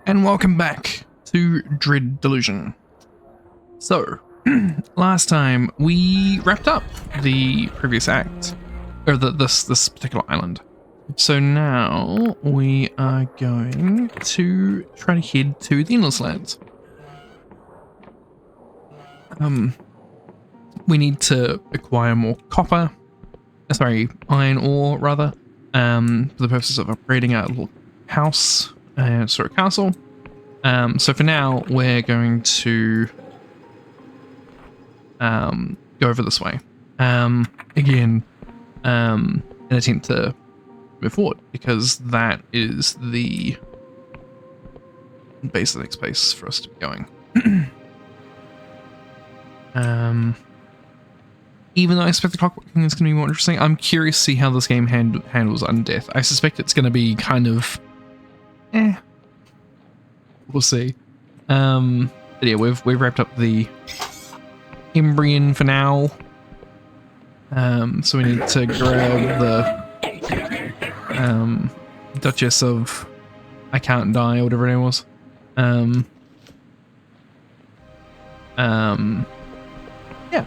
And welcome back to Delusion. So, last time we wrapped up the previous act, or this particular island. So now we are going to try to head to the Endless Lands. We need to acquire more copper, iron ore rather, for the purposes of upgrading our little house, castle. So for now, we're going to go over this way. Again, an attempt to move forward, because that is the next place for us to be going. Even though I expect the Clockwork King is going to be more interesting, I'm curious to see how this game handles undeath. I suspect it's going to be kind of we'll see. But yeah, we've wrapped up the Embryon for now. So we need to grab the Duchess of I Can't Die, or whatever her name was. Yeah.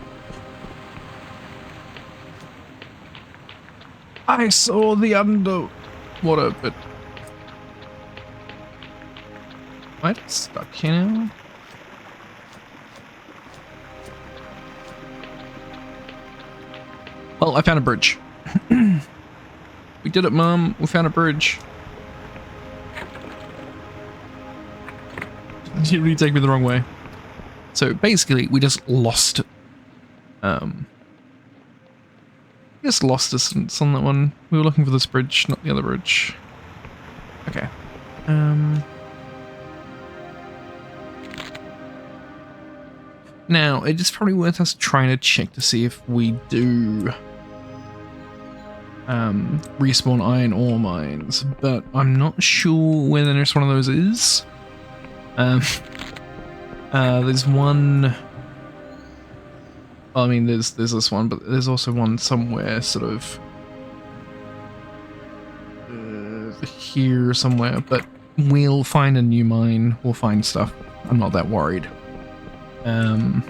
I saw the underwater, but am I stuck here now? Well, I found a bridge. We did it, Mom. We found a bridge. You really take me the wrong way. So basically, we just lost. Distance on that one. We were looking for this bridge, not the other bridge. Okay. Now, it is probably worth us trying to check to see if we do respawn iron ore mines, but I'm not sure where the nearest one of those is. There's one. Well, I mean, there's this one, but there's also one somewhere sort of here somewhere, but we'll find a new mine. We'll find stuff. I'm not that worried. Yeah.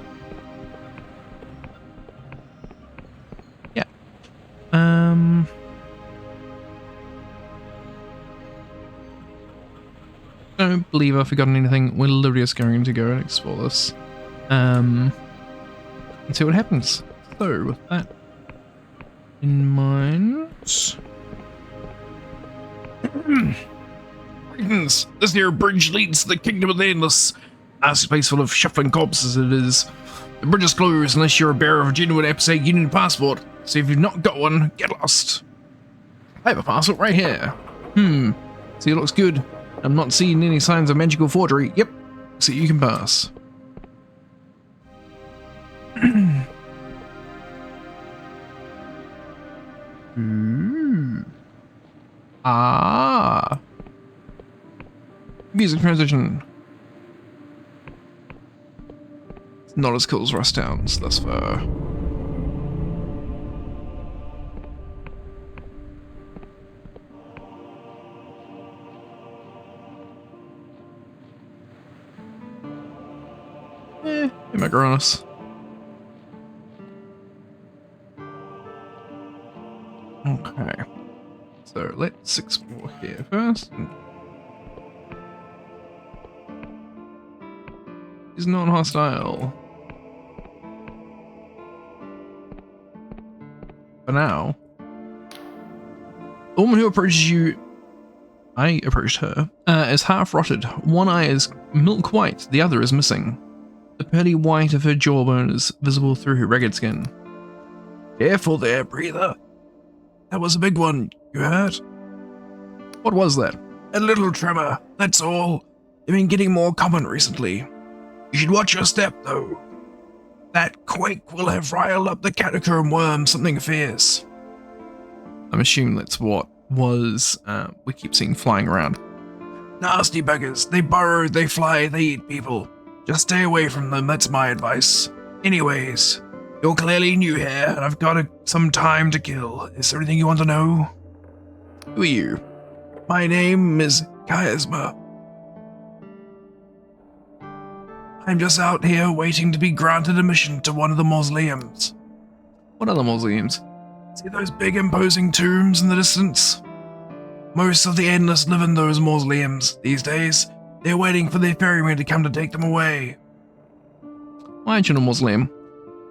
Don't believe I've forgotten anything. We're literally just going to go and explore this. And see what happens. So, with that in mind... Greetings! This here bridge leads to the Kingdom of the Endless. Nasty place full of shuffling corpses it is. The bridge is closed unless you're a bearer of a genuine episode Union passport. So if you've not got one, get lost. I have a passport right here. See, it looks good. I'm not seeing any signs of magical forgery. Yep. So you can pass. Ah. Music transition. It's not as cool as Rust Towns thus far. Immigrants. Okay. So let's explore here first. He's non-hostile. For now. The woman who approaches you, I approached her, is half rotted. One eye is milk white, the other is missing. The pearly white of her jawbone is visible through her ragged skin. Careful there, breather. That was a big one. You hurt? What was that? A little tremor, that's all. They've been getting more common recently. You should watch your step, though. That quake will have riled up the catacomb worm something fierce. I'm assuming that's what was, we keep seeing flying around. Nasty buggers. They burrow, they fly, they eat people. Just stay away from them, that's my advice. Anyways, you're clearly new here, and I've got some time to kill. Is there anything you want to know? Who are you? My name is Chiasma. I'm just out here waiting to be granted admission to one of the mausoleums. What other mausoleums? See those big imposing tombs in the distance? Most of the Endless live in those mausoleums these days. They're waiting for their ferryman to come to take them away. Why aren't you in a mausoleum?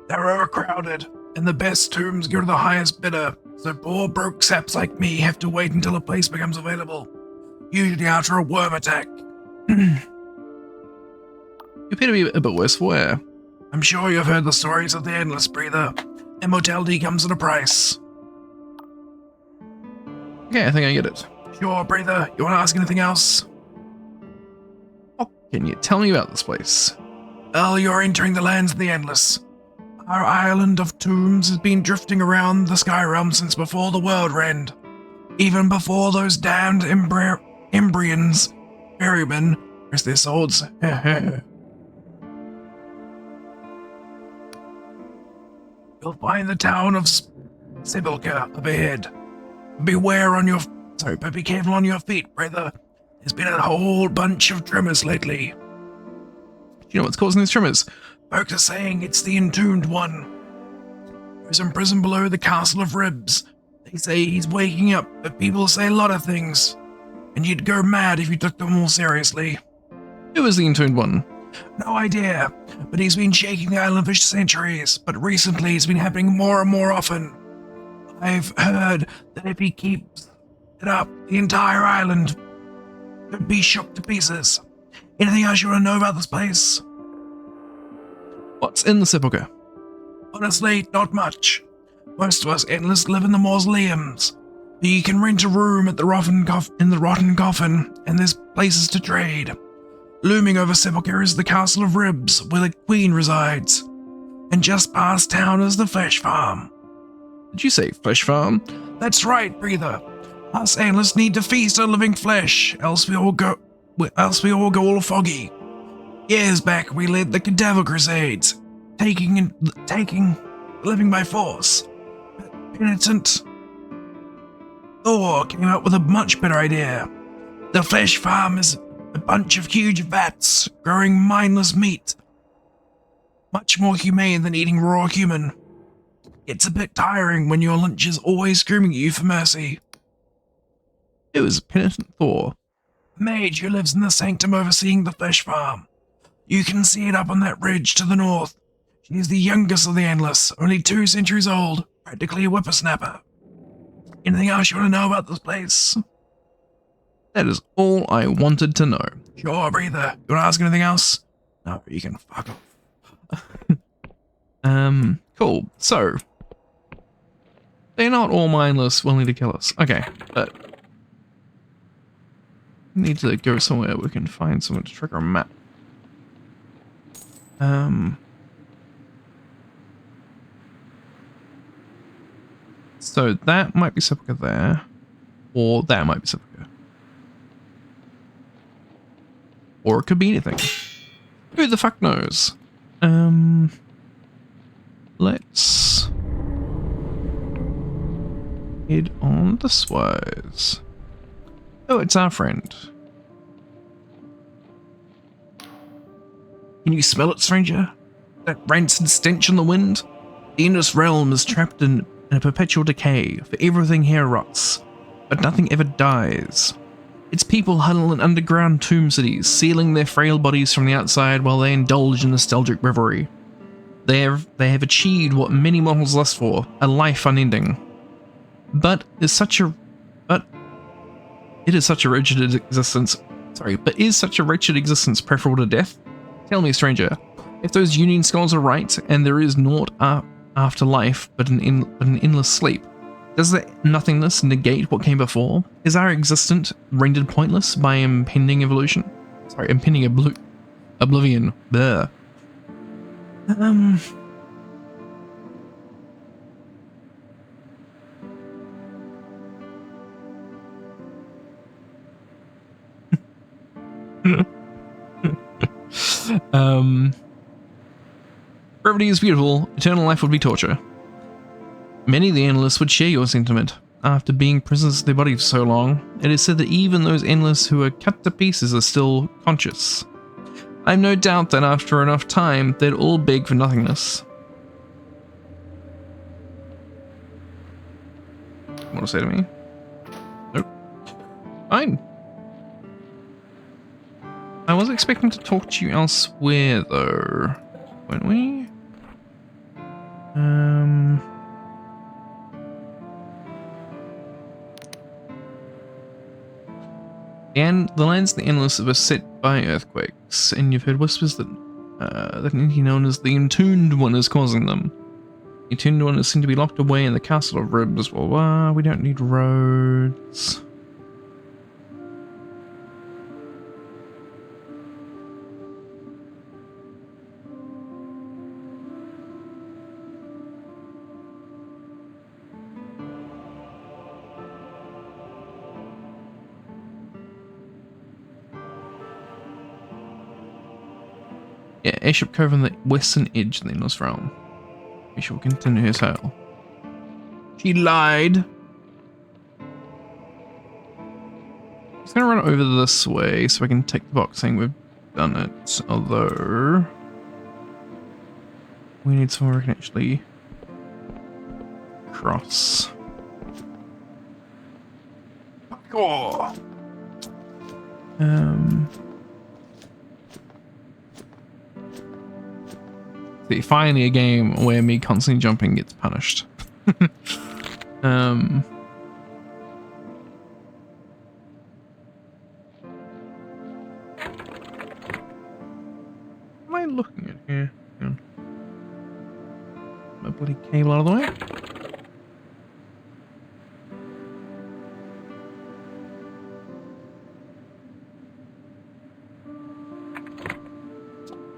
They're overcrowded, and the best tombs go to the highest bidder, so poor broke saps like me have to wait until a place becomes available. Usually after a worm attack. You appear to be a bit worse for wear. I'm sure you've heard the stories of the Endless Breather. Immortality comes at a price. Okay, I think I get it. Sure, Breather. You want to ask anything else? What can you tell me about this place? Well, you're entering the lands of the Endless. Our island of tombs has been drifting around the Sky Realm since before the world rend. Even before those damned Embrians, ferrymen, rest their swords. You'll find the town of Sepulchre up ahead. But be careful on your feet, brother. There's been a whole bunch of tremors lately. Do you know what's causing these tremors? Folks are saying it's the Entombed One. Who's imprisoned below the Castle of Ribs. They say he's waking up, but people say a lot of things. And you'd go mad if you took them all seriously. Who is the Entombed One? No idea, but he's been shaking the island for centuries, but recently it's been happening more and more often. I've heard that if he keeps it up, the entire island could be shook to pieces. Anything else you want to know about this place? What's in the sepulchre? Honestly, not much. Most of us Endless live in the mausoleums. But you can rent a room at the Rotten Coffin, and there's places to trade. Looming over Sepulchre is the Castle of Ribs, where the Queen resides. And just past town is the Flesh Farm. Did you say Flesh Farm? That's right, Breather. Us Endless need to feast on living flesh, else we all go all foggy. Years back, we led the Cadaver Crusades, taking living by force. But penitent Thor came up with a much better idea. The Flesh Farm is a bunch of huge vats growing mindless meat. Much more humane than eating raw human. It's a bit tiring when your lunch is always screaming at you for mercy. It was Penitent Thor. Mage who lives in the sanctum overseeing the Flesh Farm. You can see it up on that ridge to the north. She's the youngest of the Endless, only 2 centuries old, practically a whippersnapper. Anything else you want to know about this place? That is all I wanted to know. Sure, Breather. You want to ask anything else? No, you can fuck off. Cool. So, they're not all mindless willing to kill us. Okay, but we need to go somewhere we can find someone to trigger a map. So that might be Sepulchre there, or that might be Sepulchre. Or it could be anything. Who the fuck knows? Let's head on this ways. Oh, it's our friend. Can you smell it, stranger? That rancid stench in the wind? The Endless realm is trapped in a perpetual decay, for everything here rots, but nothing ever dies. Its people huddle in underground tomb cities, sealing their frail bodies from the outside while they indulge in nostalgic revelry. They have achieved what many mortals lust for, a life unending. But is such a wretched existence preferable to death? Tell me, stranger, if those Union scholars are right, and there is naught after life but an endless sleep, does that nothingness negate what came before? Is our existence rendered pointless by impending evolution? Sorry, impending oblivion. Bleh. Brevity is beautiful, eternal life would be torture. Many of the Endless would share your sentiment. After being prisoners of their body for so long, it is said that even those Endless who are cut to pieces are still conscious. I've no doubt that after enough time, they'd all beg for nothingness. Want to say to me? Nope. Fine. I was expecting to talk to you elsewhere, though, weren't we? And the lands in the Endless are beset by earthquakes, and you've heard whispers that the entity known as the Entombed One is causing them. The Entombed One is seen to be locked away in the Castle of Ribs. Well, we don't need roads. Yeah, Airship Cove on the western edge of the Endless Realm. We shall continue her tale. She lied. I'm just gonna run over this way so I can tick the box saying we've done it. Although we need somewhere we can actually cross. Oh. See, finally a game where me constantly jumping gets punished. What am I looking at here? Hang on. My bloody cable out of the way.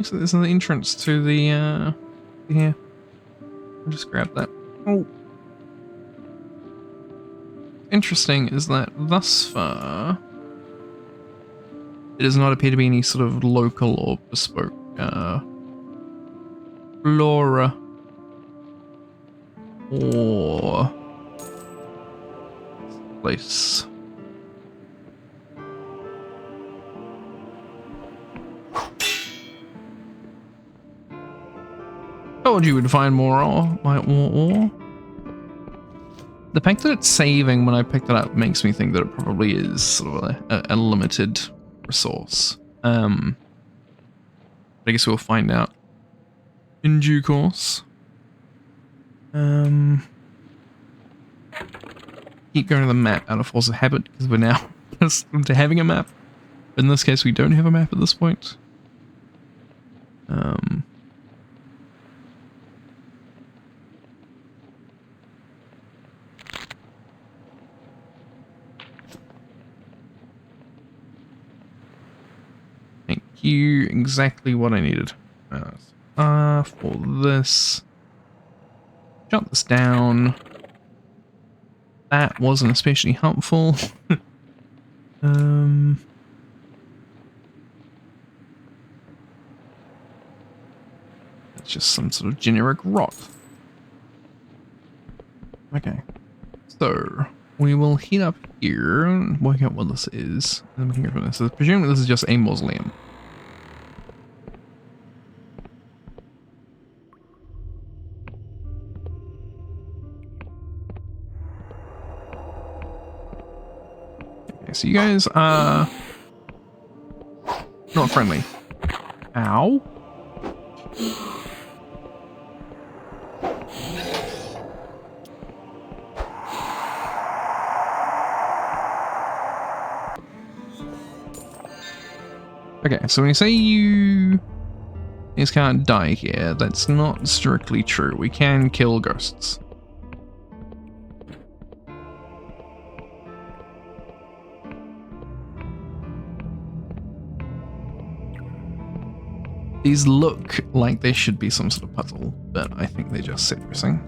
So there's an entrance to the here. I'll just grab that. Oh. Interesting is that thus far it does not appear to be any sort of local or bespoke flora or place. Told you would find more ore. The fact that it's saving when I picked it up makes me think that it probably is sort of a limited resource. I guess we'll find out in due course. Keep going to the map out of force of habit because we're now accustomed to having a map. In this case, we don't have a map at this point. You exactly what I needed. For this, jump this down. That wasn't especially helpful. It's just some sort of generic rock. Okay, so we will head up here and work out what this is, and then we can go from this. So presumably this is just a mausoleum. So you guys are not friendly. Ow. Okay, so when you say you guys can't die here, that's not strictly true. We can kill ghosts. These look like they should be some sort of puzzle, but I think they just sit missing.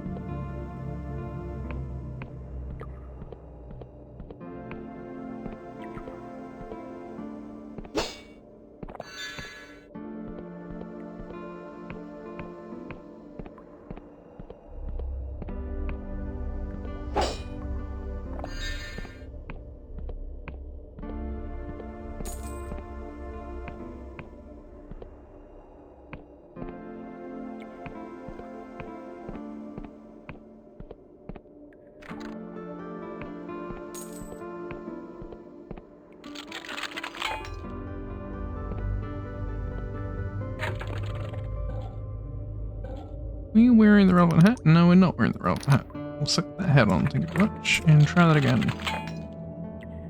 we wearing the relevant hat? No, we're not wearing the relevant hat. We'll stick that hat on, thank you very much, and try that again.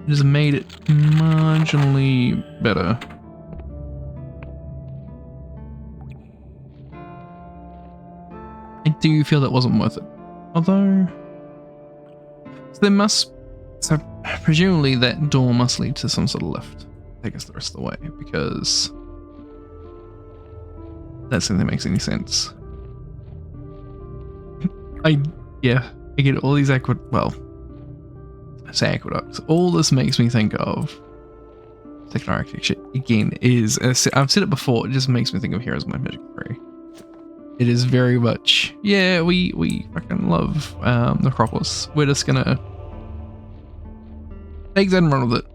It has made it marginally better. I do feel that wasn't worth it. Although, so there must, so presumably that door must lead to some sort of lift. Take us the rest of the way, because that's something that makes any sense. I get all these aqueducts. All this makes me think of secular architecture again is, I've said it before, it just makes me think of Heroes of Might and Magic 3. It is very much, yeah, we fucking love Necropolis. We're just gonna take that and run with it.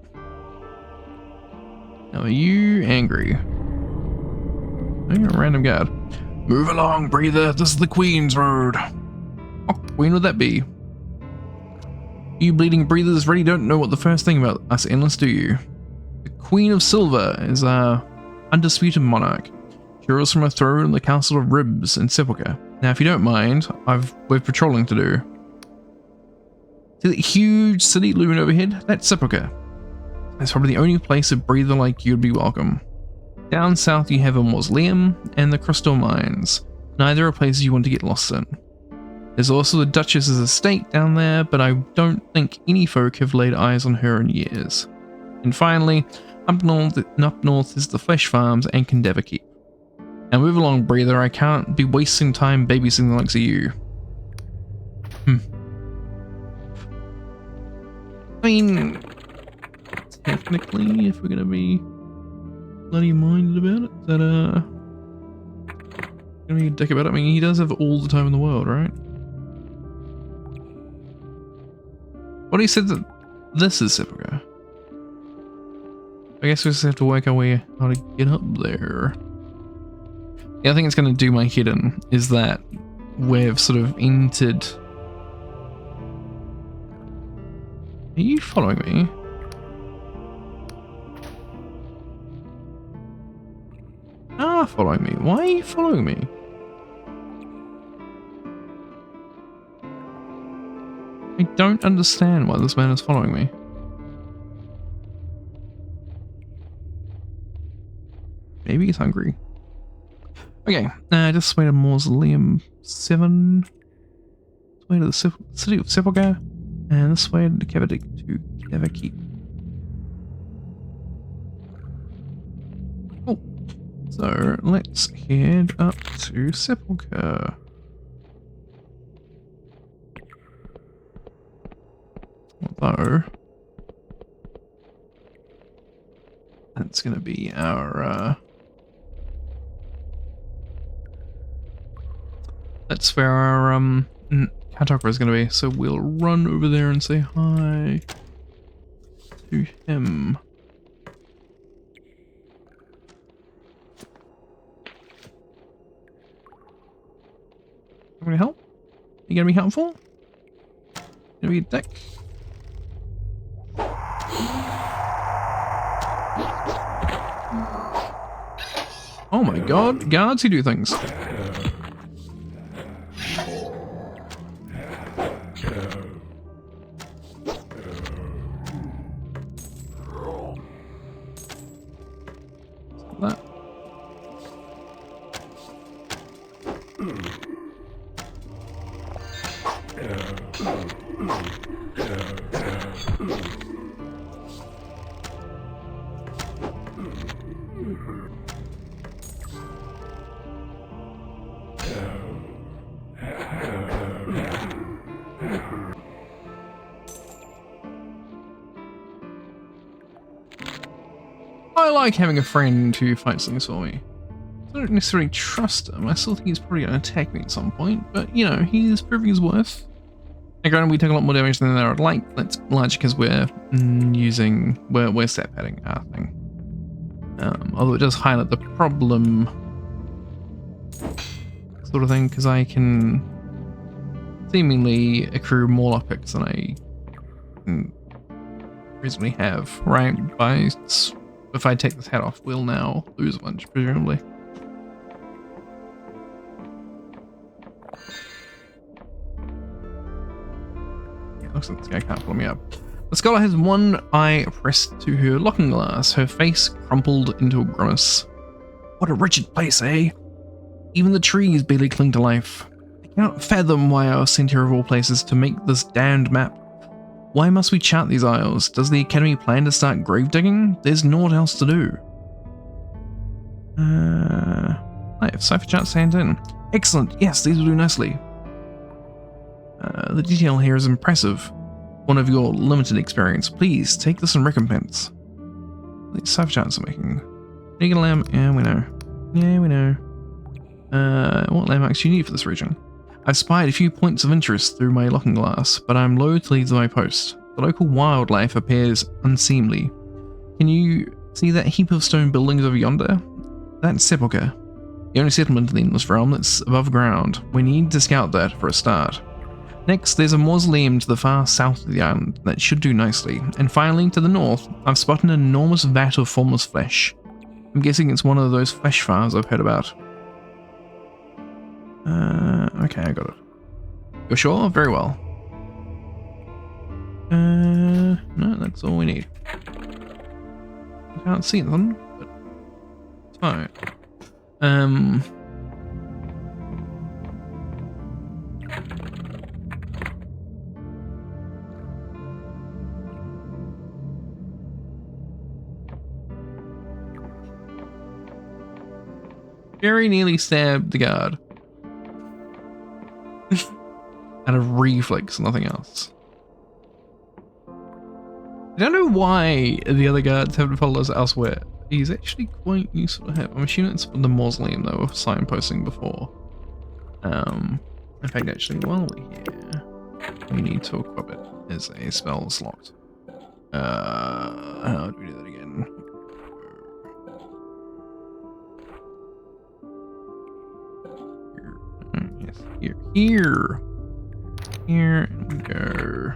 Now, are you angry? You're a random guard. Move along, breather. This is the Queen's Road. Oh, Queen would that be? You bleeding breathers really don't know what the first thing about us endless, do you? The Queen of Silver is our undisputed monarch. She rules from her throne in the Castle of Ribs in Sepulchre. Now, if you don't mind, we've patrolling to do. See that huge city looming overhead? That's Sepulchre. It's probably the only place a breather like you would be welcome. Down south you have a mausoleum and the crystal mines. Neither are places you want to get lost in. There's also the Duchess's estate down there, but I don't think any folk have laid eyes on her in years. And finally, up north is the Flesh Farms and Cadaver Keep. Now move along, breather. I can't be wasting time babysitting the likes of you. I mean, technically, if we're gonna be bloody minded about it, that gonna be a dick about it. I mean, he does have all the time in the world, right? What he said that this is Sepulchre. I guess we just have to work our way how to get up there. The other thing it's going to do my head in is that we've sort of entered... Are you following me? Ah, following me. Why are you following me? I don't understand why this man is following me. Maybe he's hungry. Okay, this way to Mausoleum 7. This way to the city of Sepulchre. And this way to Cadaver Keep. Cool. So let's head up to Sepulchre. Although that's going to be our that's where our cartographer is going to be, so we'll run over there and say hi to him. I'm gonna help? You gonna be helpful? Gonna be a dick? Oh my god, guards who do things. That. I like having a friend who fights things for me. I don't necessarily trust him. I still think he's probably going to attack me at some point, but you know, he's proving his worth. And granted, we take a lot more damage than I would like. That's largely because we're stat padding our thing. Although it does highlight the problem sort of thing, because I can seemingly accrue more lockpicks than I can reasonably have, right? If I take this hat off, we'll now lose a bunch, presumably. looks like this guy can't follow me up. The scholar has one eye pressed to her looking glass, her face crumpled into a grimace. What a wretched place, eh? Even the trees barely cling to life. I cannot fathom why I was sent here of all places to make this damned map. Why must we chart these isles? Does the Academy plan to start grave digging? There's naught else to do. I have cipher charts hand in. Excellent. Yes, these will do nicely. The detail here is impressive. One of your limited experience. Please take this in recompense. These cipher charts are making. Need a lamp? Yeah, we know. Yeah, we know. What landmarks do you need for this region? I've spied a few points of interest through my looking glass, but I'm loath to leave my post. The local wildlife appears unseemly. Can you see that heap of stone buildings over yonder? That's Sepulchre. The only settlement in the Endless Realm that's above ground. We need to scout that for a start. Next, there's a mausoleum to the far south of the island that should do nicely. And finally, to the north, I've spotted an enormous vat of formless flesh. I'm guessing it's one of those flesh farms I've heard about. Okay, I got it. You're sure? Very well. No, that's all we need. I can't see them, but it's fine. Very nearly stabbed the guard. Out of reflex, nothing else. I don't know why the other guards haven't followed us elsewhere. He's actually quite useful to have. I'm assuming it's the mausoleum though, of signposting before. In fact, actually, while we're here, we need to equip it as a spell slot. How do we do that again? Yes, here. Here we go.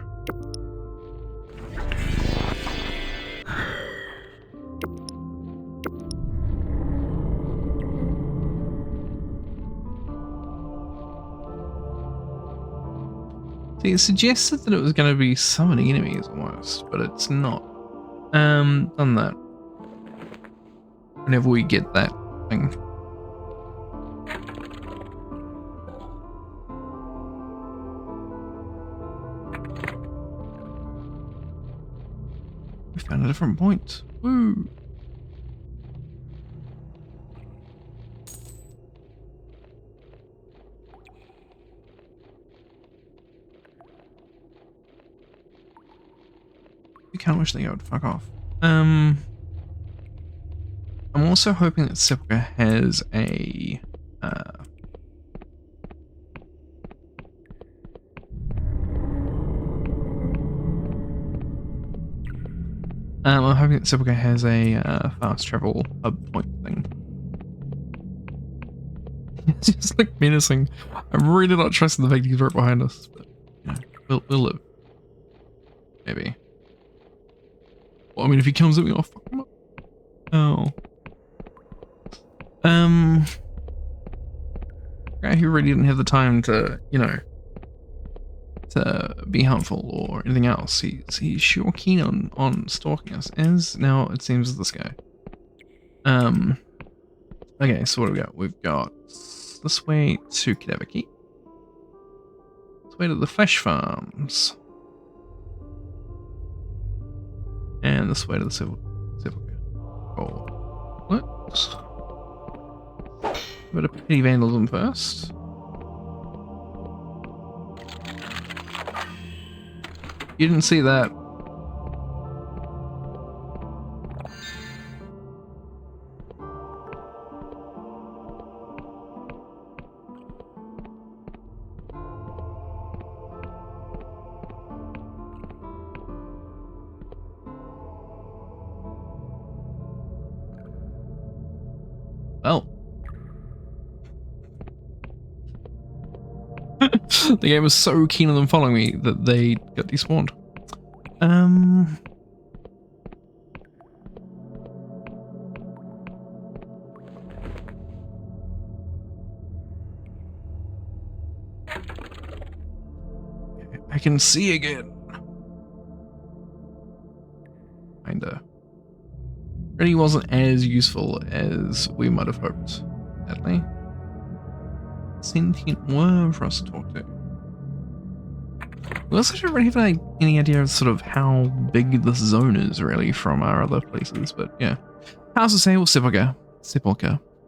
See, it suggested that it was going to be summoning enemies almost, but it's not. Done that. Whenever we get that thing. We found a different point. Woo! You can't wish they would fuck off. I'm also hoping that Sepulchre has a I'm hoping that Sepulchre has a fast travel hub point thing. It's just like menacing. I'm really not trusting the fact he's right behind us, but you know, we'll live. Maybe. Well, I mean, if he comes at me, I'll fuck him up. Oh. Guy who really didn't have the time to, you know, to be helpful or anything else. He's sure keen on stalking us, as now it seems this guy. Okay, so what do we got? We've got this way to Cadaver Keep. This way to the flesh farms. And this way to the Sepulchre. Oh. Let's a bit of petty vandalism first. You didn't see that. Well. The game was so keen on them following me that they got despawned. I can see again. really wasn't as useful as we might have hoped, sadly. Sentient worm for us to talk to. We also don't really have like, any idea of sort of how big this zone is really from our other places, but yeah. House of Sable Sepulchre.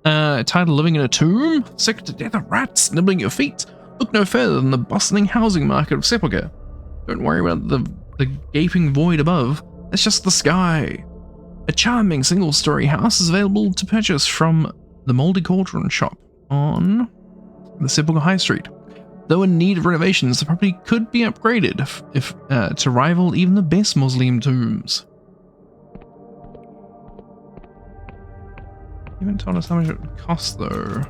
Tired of living in a tomb? Sick to death of rats nibbling your feet? Look no further than the bustling housing market of Sepulchre. Don't worry about the gaping void above. It's just the sky. A charming single-story house is available to purchase from the Mouldy Cauldron shop on the Sepulchre High Street. Though in need of renovations, the property could be upgraded if to rival even the best mausoleum tombs. You haven't told us how much it would cost, though.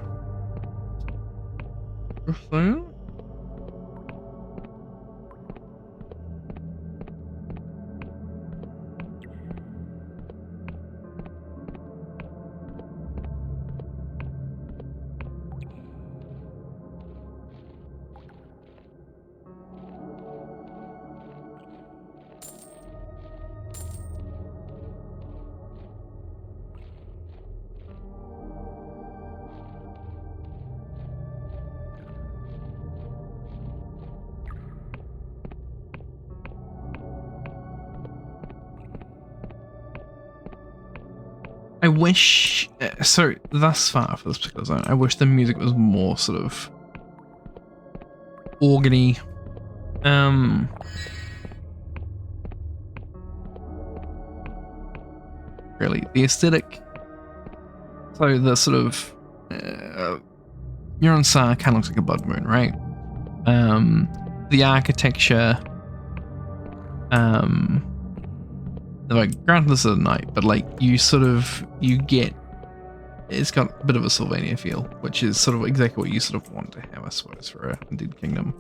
Roughly? I wish, so thus far for this particular zone, I wish the music was more sort of organy. Really, the aesthetic. So the sort of, Yuran-Sa kind of looks like a blood moon, right? The architecture, like, granted this is at night, but like you get, it's got a bit of a Sylvania feel, which is sort of exactly what you sort of want to have, I suppose, for a Dead Kingdom.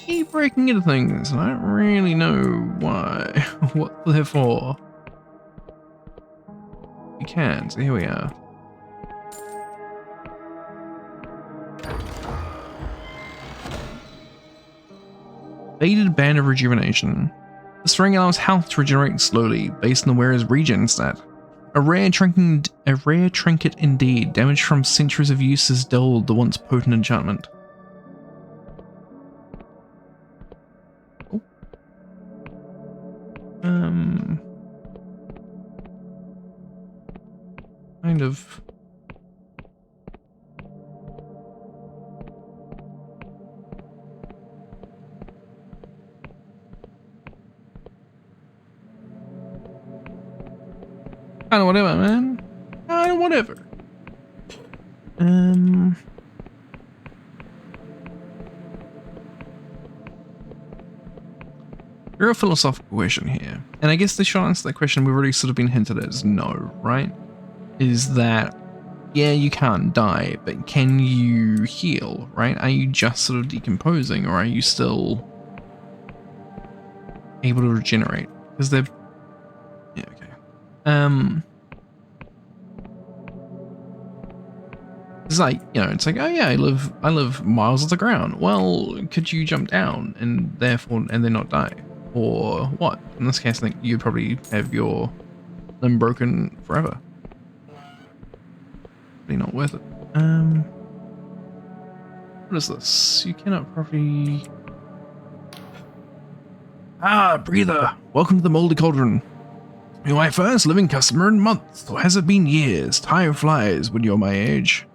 Keep breaking into things, and I don't really know why, what they're for. You can, so here we are. Faded Band of Rejuvenation. This ring allows health to regenerate slowly, based on the wearer's regen stat. A rare trinket indeed. Damage from centuries of use has dulled the once potent enchantment. Oh. Kind of. Kinda whatever, man. Kinda whatever. You're a philosophical question here. And I guess the short answer to that question we've already sort of been hinted at is no, right? Is that, yeah, you can't die, but can you heal, right? Are you just sort of decomposing, or are you still able to regenerate? Because they're... yeah, okay. It's like, you know, it's like, oh yeah, I live miles off the ground. Well, could you jump down and therefore then not die? Or what? In this case, I think you'd probably have your limb broken forever. Probably not worth it. What is this? You cannot properly... Ah, breather! Welcome to the Mouldy Cauldron. You're my first living customer in months, or has it been years? Time flies when you're my age.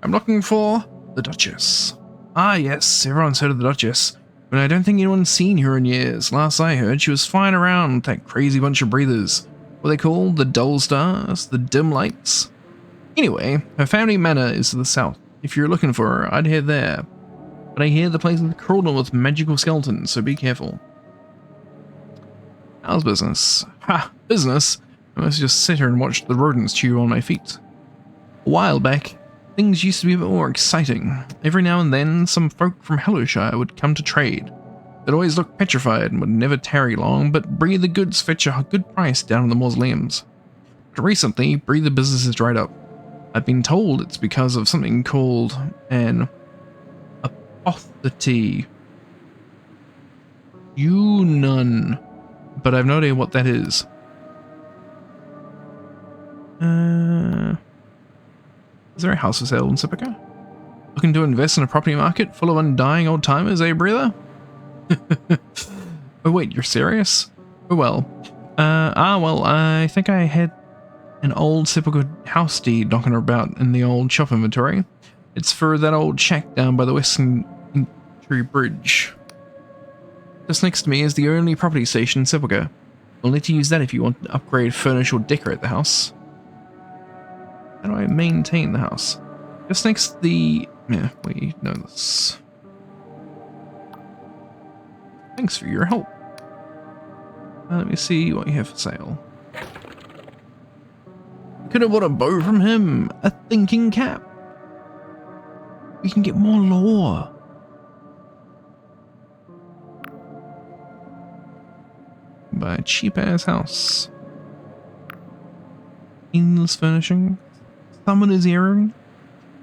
I'm looking for the Duchess. Ah yes, everyone's heard of the Duchess, but I don't think anyone's seen her in years. Last I heard, she was flying around with that crazy bunch of breathers. What they call the dull stars, the dim lights. Anyway, her family manor is to the south. If you're looking for her, I'd head there. But I hear the place is crawling with magical skeletons, so be careful. How's business? Ha! Business? I must just sit here and watch the rodents chew on my feet. A while back, things used to be a bit more exciting. Every now and then, some folk from Hellowshire would come to trade. They'd always look petrified and would never tarry long, but breed the goods fetch a good price down in the mausoleums. But recently, breed the business has dried up. I've been told it's because of something called an off the tea. You none. But I have no idea what that is. Is there a house for sale in Sipica? Looking to invest in a property market full of undying old timers, eh, breather? Oh wait, you're serious? Oh well. Well, I think I had an old Sipica house deed knocking about in the old shop inventory. It's for that old shack down by the Western Entry Bridge. Just next to me is the only property station in Sipica. You'll need to use that if you want to upgrade, furnish, or decorate the house. How do I maintain the house? Just next to the... Yeah, we know this. Thanks for your help. Let me see what you have for sale. Could have bought a bow from him. A thinking cap. We can get more lore. Buy a cheap-ass house. Endless furnishing. Summoner's earring.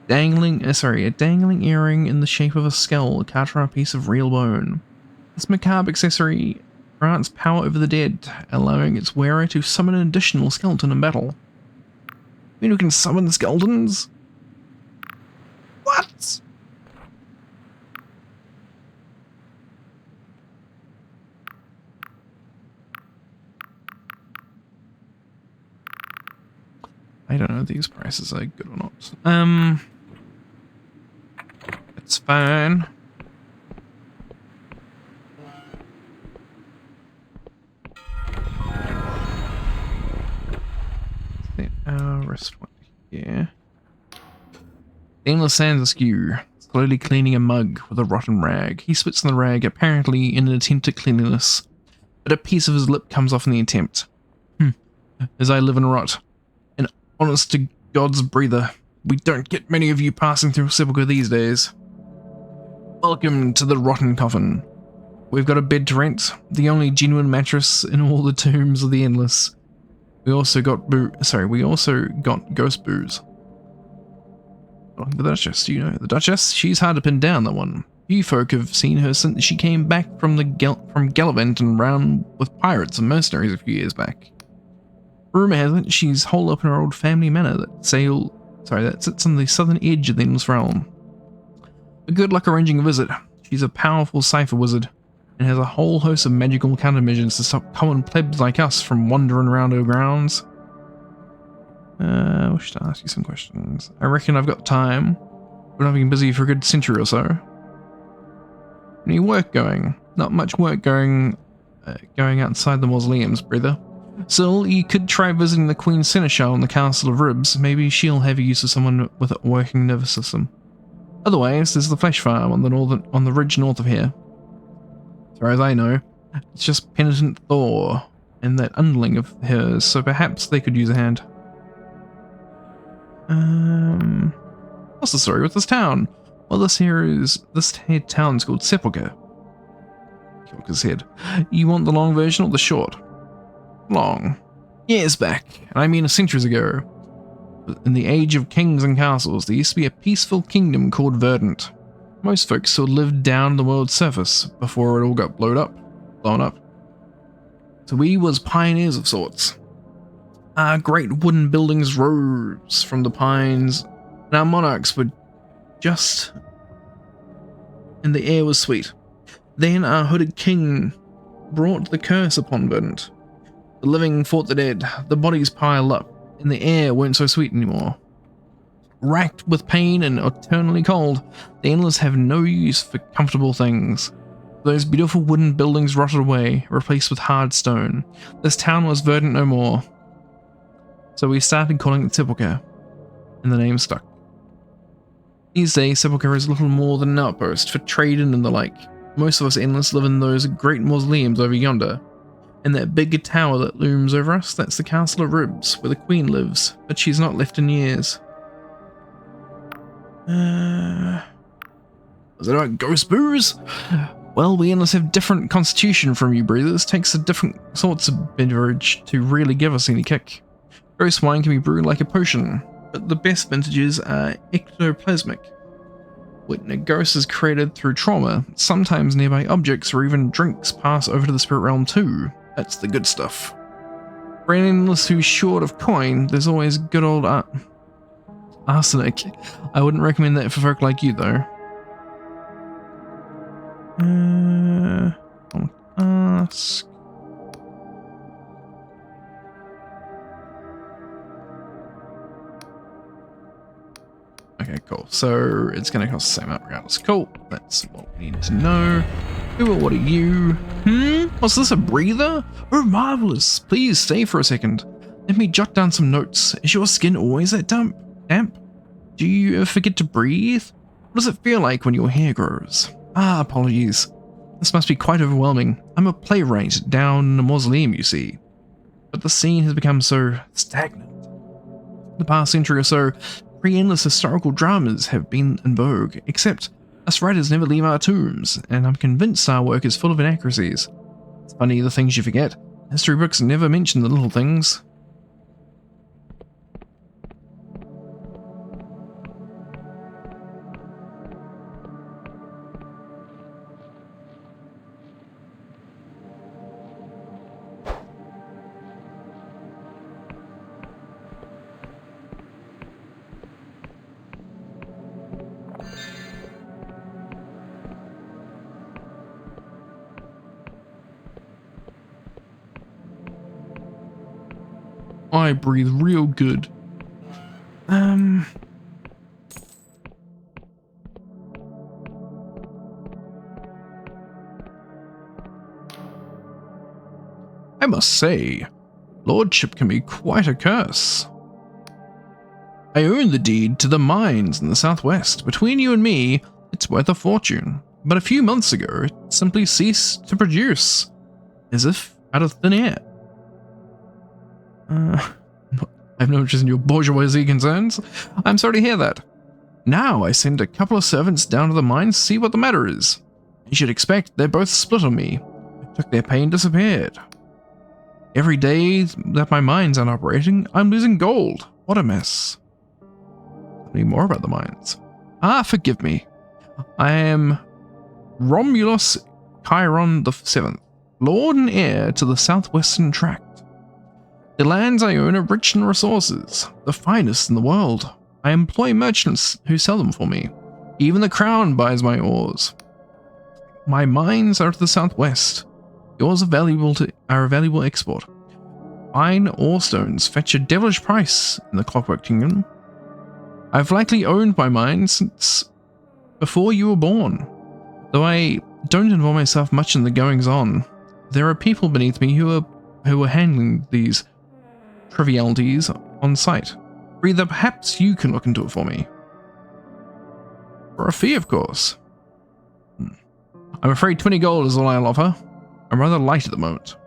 A dangling earring in the shape of a skull cut from a piece of real bone. This macabre accessory grants power over the dead, allowing its wearer to summon an additional skeleton in battle. You mean we can summon skeletons? What? I don't know if these prices are good or not. It's fine. Set our wristwatch here. Endless sands askew, slowly cleaning a mug with a rotten rag. He spits on the rag, apparently in an attempt at cleanliness, but a piece of his lip comes off in the attempt. As I live and rot. An honest to God's breather. We don't get many of you passing through Sipica these days. Welcome to the Rotten Coffin. We've got a bed to rent, the only genuine mattress in all the tombs of the Endless. We also got ghost booze. Oh, the Duchess, you know the Duchess? She's hard to pin down, that one. You folk have seen her since she came back from Gallivant and round with pirates and mercenaries a few years back. Rumour has it she's holed up in her old family manor that sits on the southern edge of the Endless Realm. But good luck arranging a visit. She's a powerful cipher wizard and has a whole host of magical countermeasures to stop common plebs like us from wandering around her grounds. I wish to ask you some questions. I reckon I've got time, but I've been busy for a good century or so. Any work going? Not much work going outside the mausoleums, brother. Still, you could try visiting the Queen's Seneschal in the Castle of Ribs. Maybe she'll have use of someone with a working nervous system. Otherwise, there's the flesh farm on the ridge north of here. As far as I know, it's just penitent Thor and that underling of hers, so perhaps they could use a hand. What's the story with this town? Well, this town's called Sepulchre. Shook his head. You want the long version or the short? Long. Years back, and I mean centuries ago. In the age of kings and castles, there used to be a peaceful kingdom called Verdant. Most folks still lived down the world's surface before it all got blown up. So we was pioneers of sorts. Our great wooden buildings rose from the pines, and our monarchs were just... and the air was sweet. Then our hooded king brought the curse upon Verdant. The living fought the dead, the bodies piled up, and the air weren't so sweet anymore. Racked with pain and eternally cold, the Endless have no use for comfortable things. Those beautiful wooden buildings rotted away, replaced with hard stone. This town was verdant no more. So we started calling it Sepulchre, and the name stuck. These days, Sepulchre is little more than an outpost for trading and the like. Most of us Endless live in those great mausoleums over yonder. And that big tower that looms over us, that's the Castle of Ribs, where the Queen lives, but she's not left in years. Was it about ghost booze? Well, we Endless have different constitution from you breathers. Takes a different sorts of beverage to really give us any kick. Ghost wine can be brewed like a potion, but the best vintages are ectoplasmic. When a ghost is created through trauma, sometimes nearby objects or even drinks pass over to the spirit realm too. That's the good stuff. For anyone who's short of coin, there's always good old arsenic. I wouldn't recommend that for folk like you, though. Ask. Okay, cool. So it's going to cost the same amount regardless. Cool. That's what we need to know. What are you? What's this, a breather? Oh, marvelous. Please stay for a second. Let me jot down some notes. Is your skin always that damp? Do you ever forget to breathe? What does it feel like when your hair grows? Apologies. This must be quite overwhelming. I'm a playwright down in a mausoleum, you see. But the scene has become so stagnant. The past century or so, endless historical dramas have been in vogue, except us writers never leave our tombs, and I'm convinced our work is full of inaccuracies. It's funny the things you forget. History books never mention the little things. I breathe real good. I must say, lordship can be quite a curse. I own the deed to the mines in the southwest. Between you and me, it's worth a fortune. But a few months ago, it simply ceased to produce, as if out of thin air. I have no interest in your bourgeoisie concerns. I'm sorry to hear that. Now I send a couple of servants down to the mines to see what the matter is. You should expect they're both split on me. I took their pay and disappeared. Every day that my mines aren't operating, I'm losing gold. What a mess. Tell me more about the mines. Forgive me. I am Romulus Chiron VII, Lord and heir to the Southwestern Tract. The lands I own are rich in resources, the finest in the world. I employ merchants who sell them for me. Even the crown buys my ores. My mines are to the southwest. Yours are a valuable export. Fine ore stones fetch a devilish price in the Clockwork Kingdom. I've likely owned my mines since before you were born. Though I don't involve myself much in the goings-on, there are people beneath me who are handling these trivialities on site. Breather, perhaps you can look into it for me. For a fee, of course. I'm afraid 20 gold is all I'll offer. I'm rather light at the moment.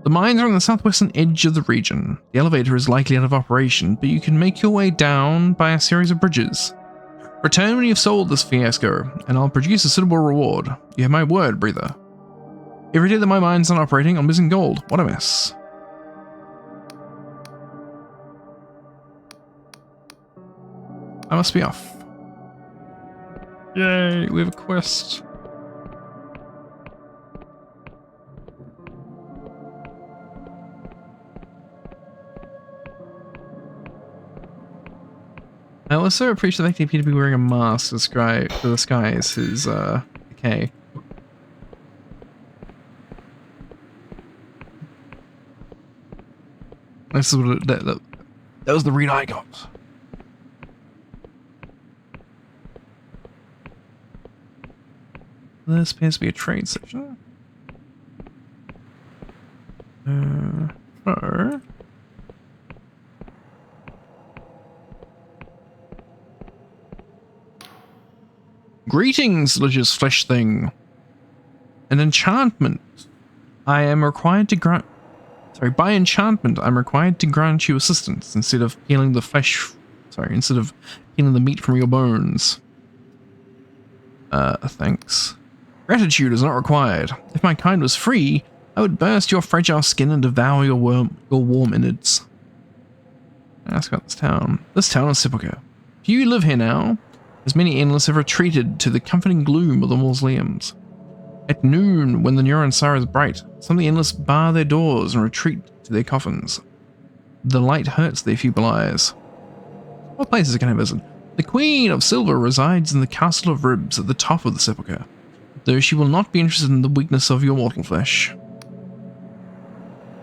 The mines are on the southwestern edge of the region. The elevator is likely out of operation, but you can make your way down by a series of bridges. Return when you've sold this fiasco, and I'll produce a suitable reward. You have my word, Breather. Every day that my mines aren't operating, I'm losing gold. What a mess. I must be off. Yay, we have a quest. I also appreciate the fact that he appeared to be wearing a mask to disguise his decay. This is what that was the read I got. This appears to be a trade section. Sure. Greetings, delicious flesh thing. An enchantment. I am required to grant. Sorry, by enchantment, I'm required to grant you assistance instead of peeling the flesh. Sorry, instead of peeling the meat from your bones. Thanks. Gratitude is not required. If my kind was free, I would burst your fragile skin and devour your warm innards. Ask about this town. This town is Sepulchre. Do you live here now? as many endless have retreated to the comforting gloom of the mausoleums. At noon, when the neuron star is bright, some of the endless bar their doors and retreat to their coffins. The light hurts their feeble eyes. What places can I visit? The Queen of Silver resides in the Castle of Ribs at the top of the sepulchre, though she will not be interested in the weakness of your mortal flesh.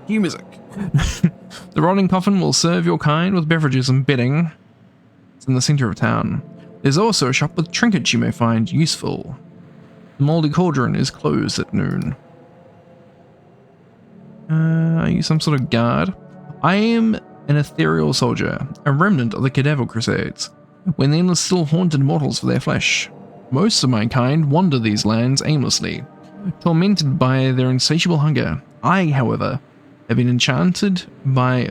Cue music. The rotting coffin will serve your kind with beverages and bedding. It's in the center of town. There's also a shop with trinkets you may find useful. The moldy cauldron is closed at noon. Are you some sort of guard? I am an ethereal soldier, a remnant of the Cadaver Crusades, when the endless still haunted mortals for their flesh. Most of my kind wander these lands aimlessly, tormented by their insatiable hunger. I, however, have been enchanted by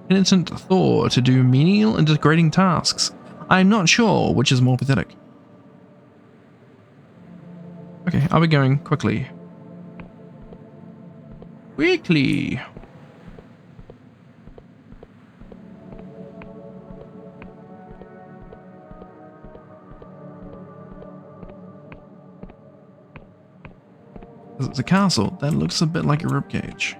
penitent Thor to do menial and degrading tasks. I am not sure which is more pathetic. Okay, I'll be going quickly. Quickly! It's a castle. That looks a bit like a ribcage.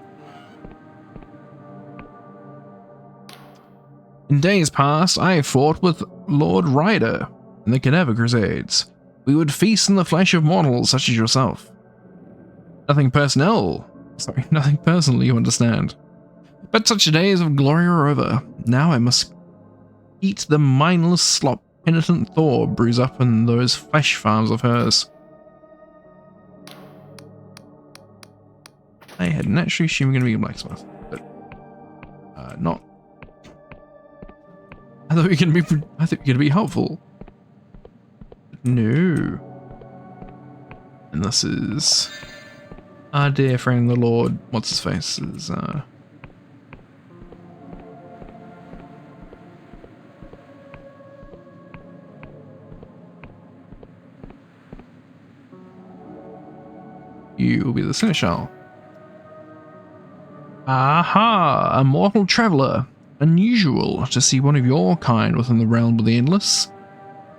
In days past, I fought with Lord Ryder in the Cadaver Crusades. We would feast on the flesh of mortals such as yourself. Nothing personal, you understand. But such days of glory are over. Now I must eat the mindless slop penitent Thor brews up in those flesh farms of hers. I had naturally assumed going to be a blacksmith, but not. I thought you were going to be helpful. No. And this is our dear friend, the Lord. What's his face? Is you will be the seneschal. Aha! A mortal traveller. Unusual to see one of your kind within the realm of the endless.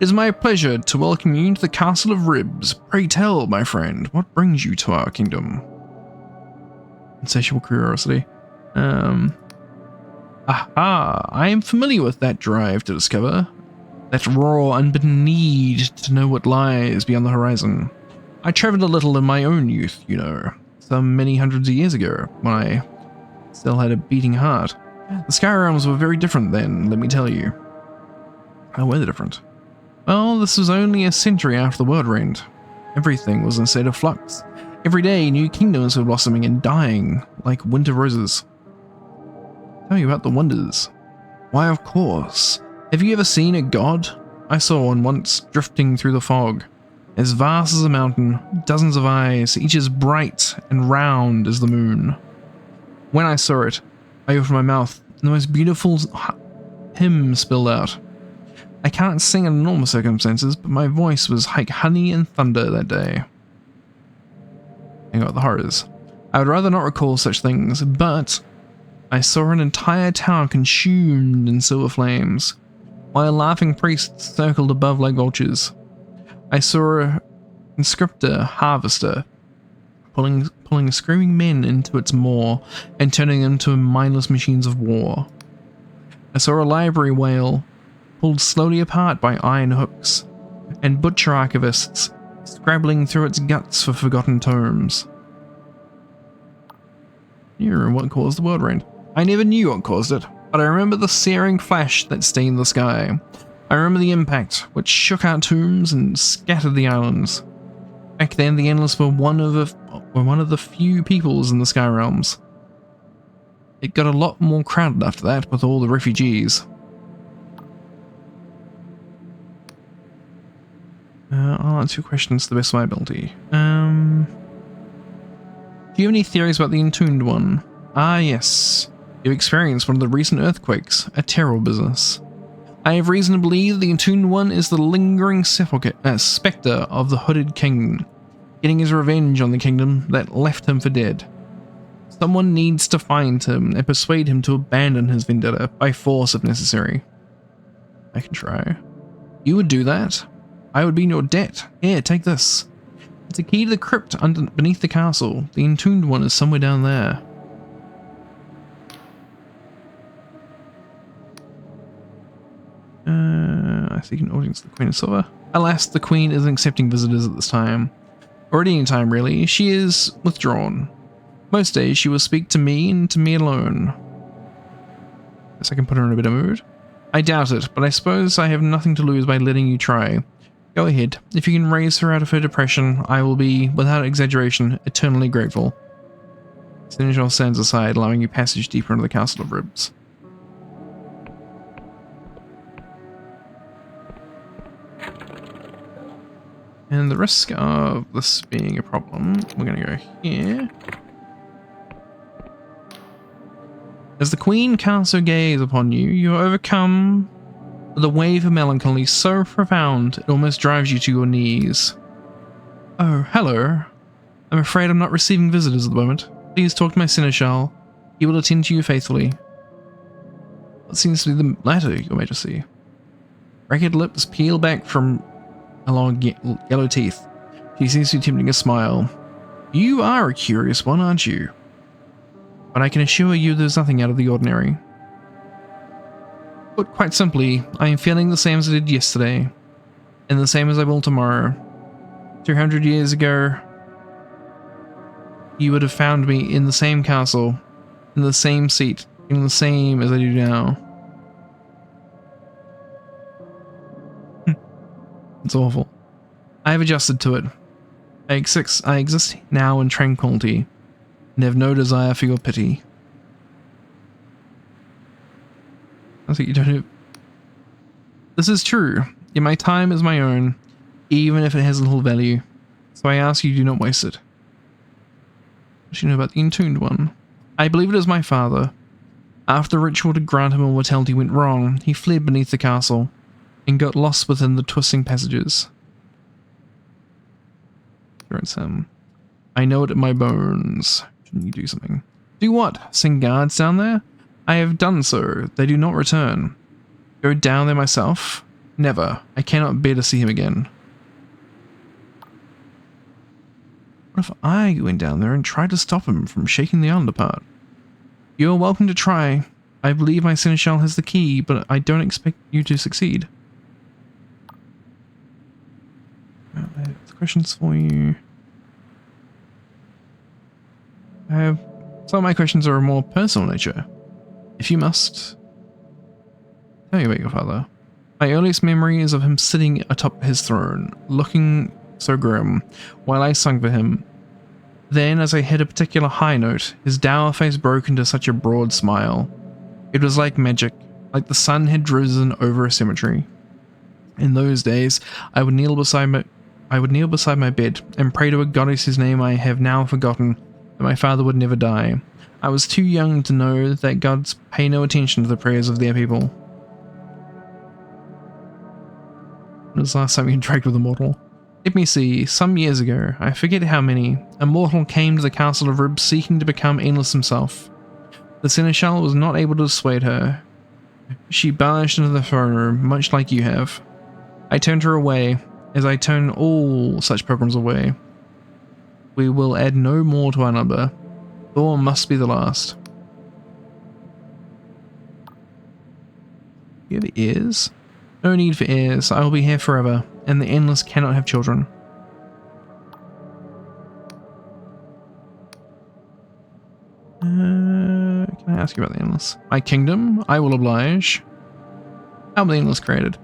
It is my pleasure to welcome you to the Castle of Ribs. Pray tell, my friend, what brings you to our kingdom? Insatiable curiosity. Aha! I am familiar with that drive to discover. That raw, unbidden need to know what lies beyond the horizon. I travelled a little in my own youth, you know, some many hundreds of years ago, when I still had a beating heart. The Sky Realms were very different then, let me tell you. How were they different? Well, this was only a century after the world reigned. Everything was in a state of flux. Every day, new kingdoms were blossoming and dying, like winter roses. Tell you about the wonders. Why, of course. Have you ever seen a god? I saw one once, drifting through the fog. As vast as a mountain, dozens of eyes, each as bright and round as the moon. When I saw it, I opened my mouth, and the most beautiful hymn spilled out. I can't sing in normal circumstances, but my voice was like honey and thunder that day. Hang on, the horrors. I would rather not recall such things, but I saw an entire town consumed in silver flames, while laughing priests circled above like vultures. I saw a conscriptor harvester pulling screaming men into its maw and turning them into mindless machines of war. I saw a library whale pulled slowly apart by iron hooks, and butcher archivists scrabbling through its guts for forgotten tomes. You remember what caused the world rain? I never knew what caused it, but I remember the searing flash that stained the sky. I remember the impact, which shook our tombs and scattered the islands. Back then, the Endless were one of the few peoples in the Sky Realms. It got a lot more crowded after that, with all the refugees. I'll answer your questions to the best of my ability. Do you have any theories about the Entombed One? Ah, yes. You've experienced one of the recent earthquakes, a terrible business. I have reason to believe the Entombed One is the lingering spectre of the Hooded King, getting his revenge on the kingdom that left him for dead. Someone needs to find him and persuade him to abandon his vendetta by force if necessary. I can try. You would do that? I would be in your debt. Here, take this. It's a key to the crypt beneath the castle. The entombed one is somewhere down there. I seek an audience with the Queen of Silver. Alas, the Queen isn't accepting visitors at this time. Or at any time, really. She is withdrawn. Most days, she will speak to me and to me alone. Guess I can put her in a bit of mood. I doubt it, but I suppose I have nothing to lose by letting you try. Go ahead. If you can raise her out of her depression, I will be, without exaggeration, eternally grateful. Seneschal stands aside, allowing you passage deeper into the Castle of Ribs. And the risk of this being a problem, we're going to go here. As the Queen casts her gaze upon you, you are overcome with a wave of melancholy so profound it almost drives you to your knees. Oh, hello. I'm afraid I'm not receiving visitors at the moment. Please talk to my Seneschal. He will attend to you faithfully. What seems to be the latter, Your Majesty? Ragged lips peel back from along yellow teeth. She seems to be attempting a smile. You are a curious one, aren't you? But I can assure you there's nothing out of the ordinary. Put quite simply, I am feeling the same as I did yesterday, and the same as I will tomorrow. 200 years ago, you would have found me in the same castle, in the same seat, in the same as I do now. It's awful. I have adjusted to it. I exist now in tranquility, and have no desire for your pity. I think you don't have... This is true, yet my time is my own, even if it has little value, so I ask you do not waste it. What do you know about the entombed one? I believe it is my father. After the ritual to grant him immortality went wrong, he fled beneath the castle, and got lost within the twisting passages. It's him. I know it in my bones. Shouldn't you do something? Do what? Send guards down there? I have done so. They do not return. Go down there myself? Never. I cannot bear to see him again. What if I went down there and tried to stop him from shaking the island apart? You are welcome to try. I believe my Seneschal has the key, but I don't expect you to succeed. I have questions for you. Some of my questions are a more personal nature. If you must, tell me about your father. My earliest memory is of him sitting atop his throne, looking so grim, while I sung for him. Then, as I hit a particular high note, his dour face broke into such a broad smile. It was like magic, like the sun had risen over a cemetery. In those days, I would kneel beside my bed and pray to a goddess whose name I have now forgotten, that my father would never die. I was too young to know that gods pay no attention to the prayers of their people. When was the last time you interacted with a mortal? Let me see, some years ago, I forget how many, a mortal came to the Castle of Ribs seeking to become endless himself. The Seneschal was not able to dissuade her. She barged into the throne room, much like you have. I turned her away, as I turn all such pilgrims away. We will add no more to our number. Thor must be the last. You have heirs? No need for heirs. I will be here forever, and the Endless cannot have children. Can I ask you about the Endless? My kingdom? I will oblige. How were the Endless created?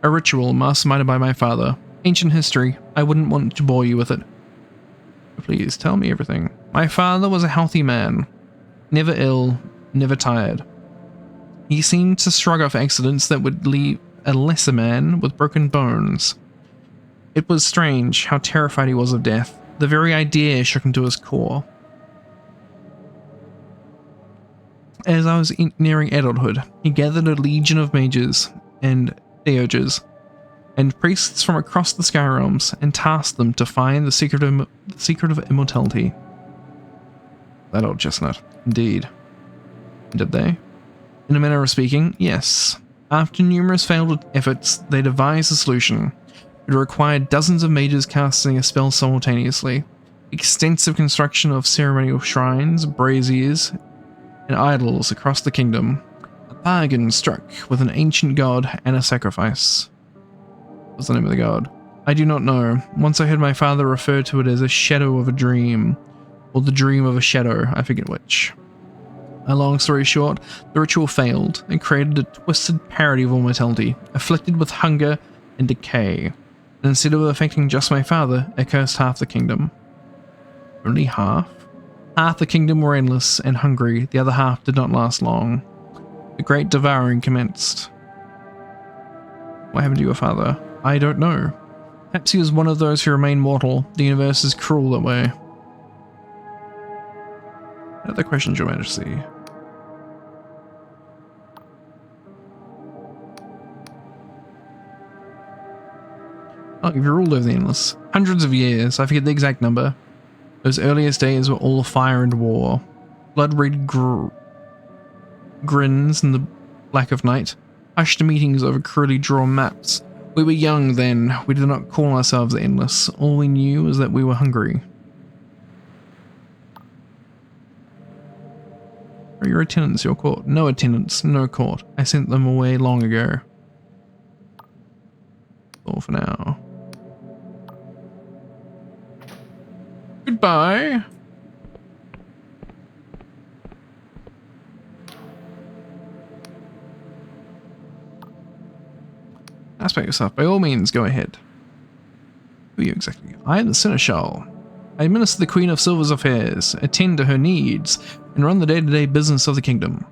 A ritual masterminded by my father. Ancient history. I wouldn't want to bore you with it. Please tell me everything. My father was a healthy man. Never ill, never tired. He seemed to shrug off accidents that would leave a lesser man with broken bones. It was strange how terrified he was of death. The very idea shook him to his core. As I was nearing adulthood, he gathered a legion of mages and theurges and priests from across the Sky Realms and tasked them to find the secret of immortality. That old chestnut, indeed. Did they? In a manner of speaking, yes. After numerous failed efforts, they devised a solution. It required dozens of mages casting a spell simultaneously, extensive construction of ceremonial shrines, braziers, and idols across the kingdom. A bargain struck with an ancient god and a sacrifice. What's the name of the god? I do not know. Once I heard my father refer to it as a shadow of a dream, or the dream of a shadow, I forget which. A long story short, the ritual failed and created a twisted parody of immortality, afflicted with hunger and decay. And instead of affecting just my father, it cursed half the kingdom. Only half? Half the kingdom were endless and hungry, the other half did not last long. The great devouring commenced. What happened to your father? I don't know. Perhaps he was one of those who remain mortal. The universe is cruel that way. Other questions, Your Majesty? Oh, you've ruled over the endless. Hundreds of years, I forget the exact number. Those earliest days were all fire and war. Blood-red grins in the black of night. Hushed meetings over crudely drawn maps. We were young then. We did not call ourselves the endless. All we knew was that we were hungry. Are your attendants your court? No attendants, no court. I sent them away long ago. All for now. Goodbye. Aspect yourself. By all means, go ahead. Who are you exactly? I am the Seneschal. I administer the Queen of Silver's affairs, attend to her needs, and run the day-to-day business of the kingdom.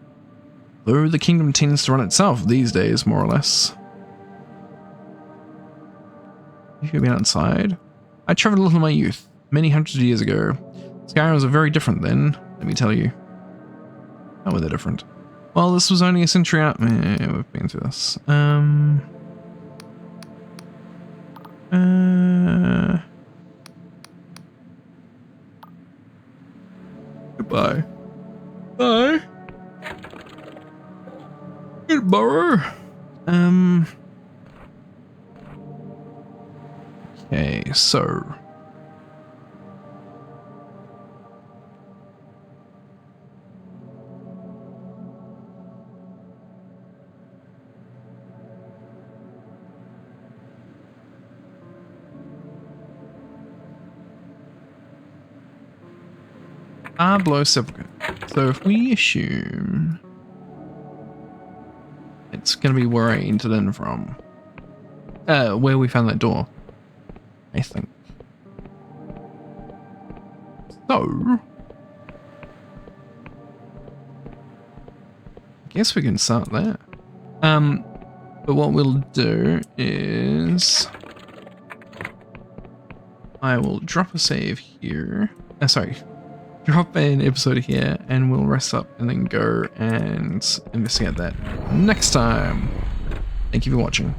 Though the kingdom tends to run itself these days, more or less. You should be outside. I travelled a little in my youth, many hundreds of years ago. Skyrims were very different then, let me tell you. How were they different? Well, this was only a century out. Yeah, we've been through this. Goodbye. Bye. Goodbye. Okay, so. Below Sepulchre. So if we assume it's gonna be where I entered in from. Where we found that door. I think. So I guess we can start there. But what we'll do is I will drop a save here. Sorry. Drop an episode here and we'll rest up and then go and investigate that next time. Thank you for watching.